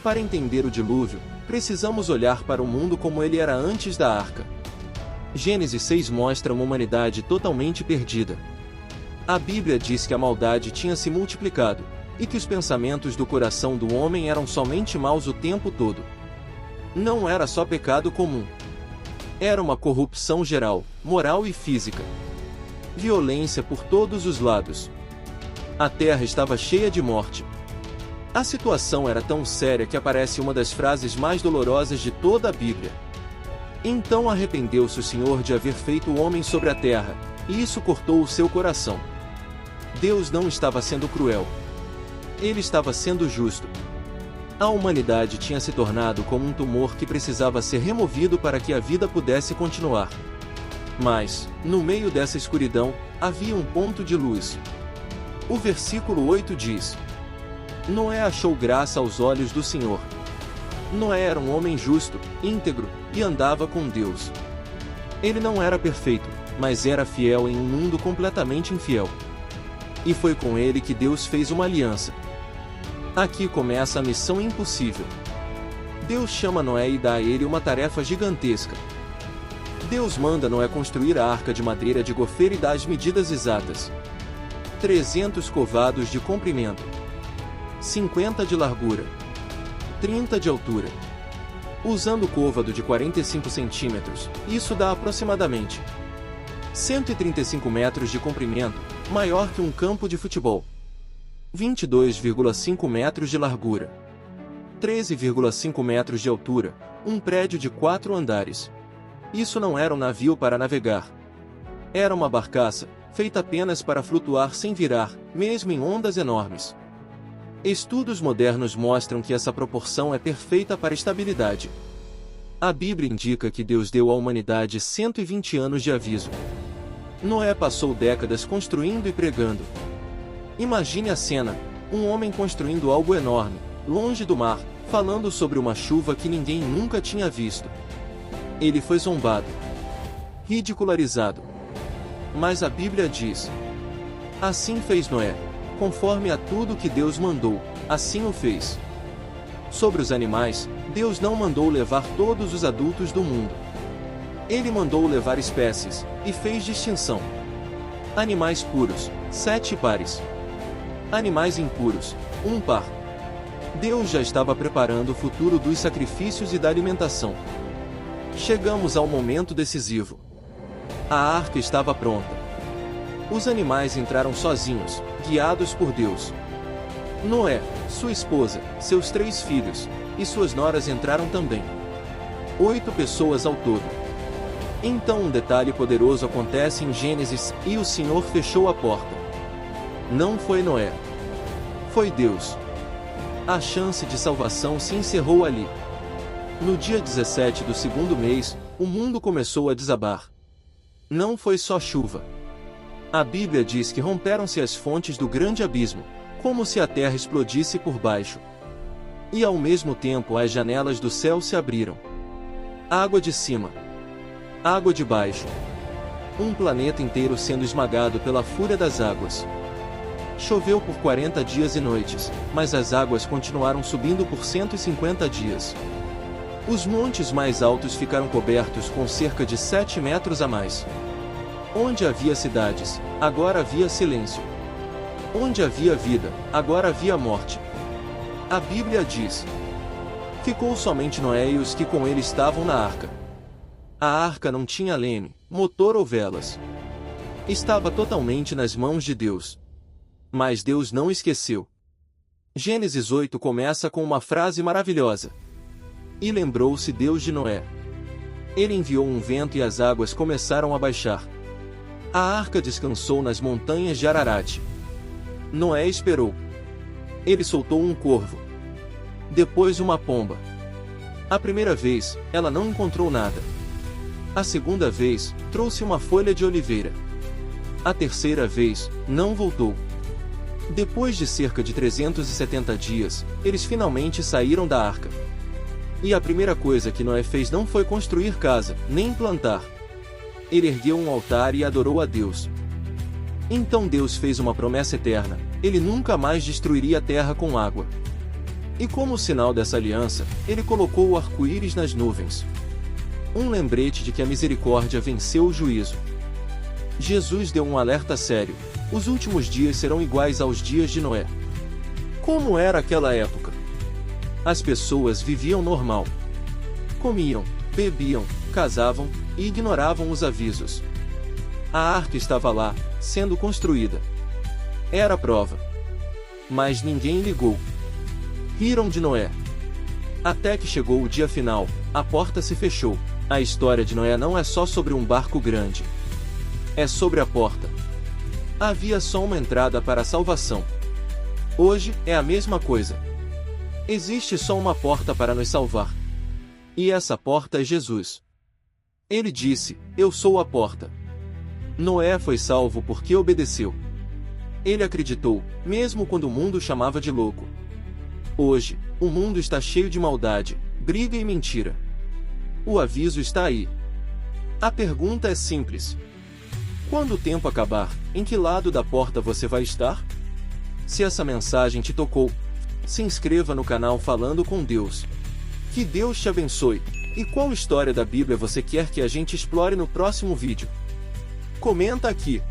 Para entender o dilúvio, precisamos olhar para o mundo como ele era antes da arca. Gênesis 6 mostra uma humanidade totalmente perdida. A Bíblia diz que a maldade tinha se multiplicado, e que os pensamentos do coração do homem eram somente maus o tempo todo. Não era só pecado comum. Era uma corrupção geral, moral e física. Violência por todos os lados. A terra estava cheia de morte. A situação era tão séria que aparece uma das frases mais dolorosas de toda a Bíblia. Então arrependeu-se o Senhor de haver feito o homem sobre a terra, e isso cortou o seu coração. Deus não estava sendo cruel. Ele estava sendo justo. A humanidade tinha se tornado como um tumor que precisava ser removido para que a vida pudesse continuar. Mas, no meio dessa escuridão, havia um ponto de luz. O versículo 8 diz: Noé achou graça aos olhos do Senhor. Noé era um homem justo, íntegro, e andava com Deus. Ele não era perfeito, mas era fiel em um mundo completamente infiel. E foi com ele que Deus fez uma aliança. Aqui começa a missão impossível. Deus chama Noé e dá a ele uma tarefa gigantesca. Deus manda Noé construir a arca de madeira de gofre e dá as medidas exatas: 300 covados de comprimento, 50 de largura, 30 de altura. Usando o côvado de 45 centímetros, isso dá aproximadamente 135 metros de comprimento, maior que um campo de futebol. 22,5 metros de largura, 13,5 metros de altura, um prédio de 4 andares. Isso não era um navio para navegar. Era uma barcaça, feita apenas para flutuar sem virar, mesmo em ondas enormes. Estudos modernos mostram que essa proporção é perfeita para estabilidade. A Bíblia indica que Deus deu à humanidade 120 anos de aviso. Noé passou décadas construindo e pregando. Imagine a cena: um homem construindo algo enorme, longe do mar, falando sobre uma chuva que ninguém nunca tinha visto. Ele foi zombado, ridicularizado. Mas a Bíblia diz: assim fez Noé, conforme a tudo que Deus mandou, assim o fez. Sobre os animais, Deus não mandou levar todos os adultos do mundo. Ele mandou levar espécies, e fez distinção. Animais puros, 7 pares. Animais impuros, 1 par. Deus já estava preparando o futuro dos sacrifícios e da alimentação. Chegamos ao momento decisivo. A arca estava pronta. Os animais entraram sozinhos, guiados por Deus. Noé, sua esposa, seus 3 filhos, e suas noras entraram também. 8 pessoas ao todo. Então um detalhe poderoso acontece em Gênesis: e o Senhor fechou a porta. Não foi Noé. Foi Deus. A chance de salvação se encerrou ali. No dia 17 do 2º mês, o mundo começou a desabar. Não foi só chuva. A Bíblia diz que romperam-se as fontes do grande abismo, como se a terra explodisse por baixo. E ao mesmo tempo as janelas do céu se abriram. Água de cima. Água de baixo. Um planeta inteiro sendo esmagado pela fúria das águas. Choveu por 40 dias e noites, mas as águas continuaram subindo por 150 dias. Os montes mais altos ficaram cobertos com cerca de 7 metros a mais. Onde havia cidades, agora havia silêncio. Onde havia vida, agora havia morte. A Bíblia diz: ficou somente Noé e os que com ele estavam na arca. A arca não tinha leme, motor ou velas. Estava totalmente nas mãos de Deus. Mas Deus não esqueceu. Gênesis 8 começa com uma frase maravilhosa: e lembrou-se Deus de Noé. Ele enviou um vento e as águas começaram a baixar. A arca descansou nas montanhas de Ararat. Noé esperou. Ele soltou um corvo. Depois uma pomba. A primeira vez, ela não encontrou nada. A segunda vez, trouxe uma folha de oliveira. A terceira vez, não voltou. Depois de cerca de 370 dias, eles finalmente saíram da arca. E a primeira coisa que Noé fez não foi construir casa, nem plantar. Ele ergueu um altar e adorou a Deus. Então Deus fez uma promessa eterna: ele nunca mais destruiria a terra com água. E como sinal dessa aliança, ele colocou o arco-íris nas nuvens. Um lembrete de que a misericórdia venceu o juízo. Jesus deu um alerta sério: os últimos dias serão iguais aos dias de Noé. Como era aquela época? As pessoas viviam normal. Comiam, bebiam, casavam e ignoravam os avisos. A arca estava lá, sendo construída. Era a prova. Mas ninguém ligou. Riram de Noé. Até que chegou o dia final, a porta se fechou. A história de Noé não é só sobre um barco grande. É sobre a porta. Havia só uma entrada para a salvação. Hoje é a mesma coisa. Existe só uma porta para nos salvar. E essa porta é Jesus. Ele disse: eu sou a porta. Noé foi salvo porque obedeceu. Ele acreditou, mesmo quando o mundo chamava de louco. Hoje, o mundo está cheio de maldade, briga e mentira. O aviso está aí. A pergunta é simples. Quando o tempo acabar, em que lado da porta você vai estar? Se essa mensagem te tocou, se inscreva no canal Falando com Deus. Que Deus te abençoe. E qual história da Bíblia você quer que a gente explore no próximo vídeo? Comenta aqui.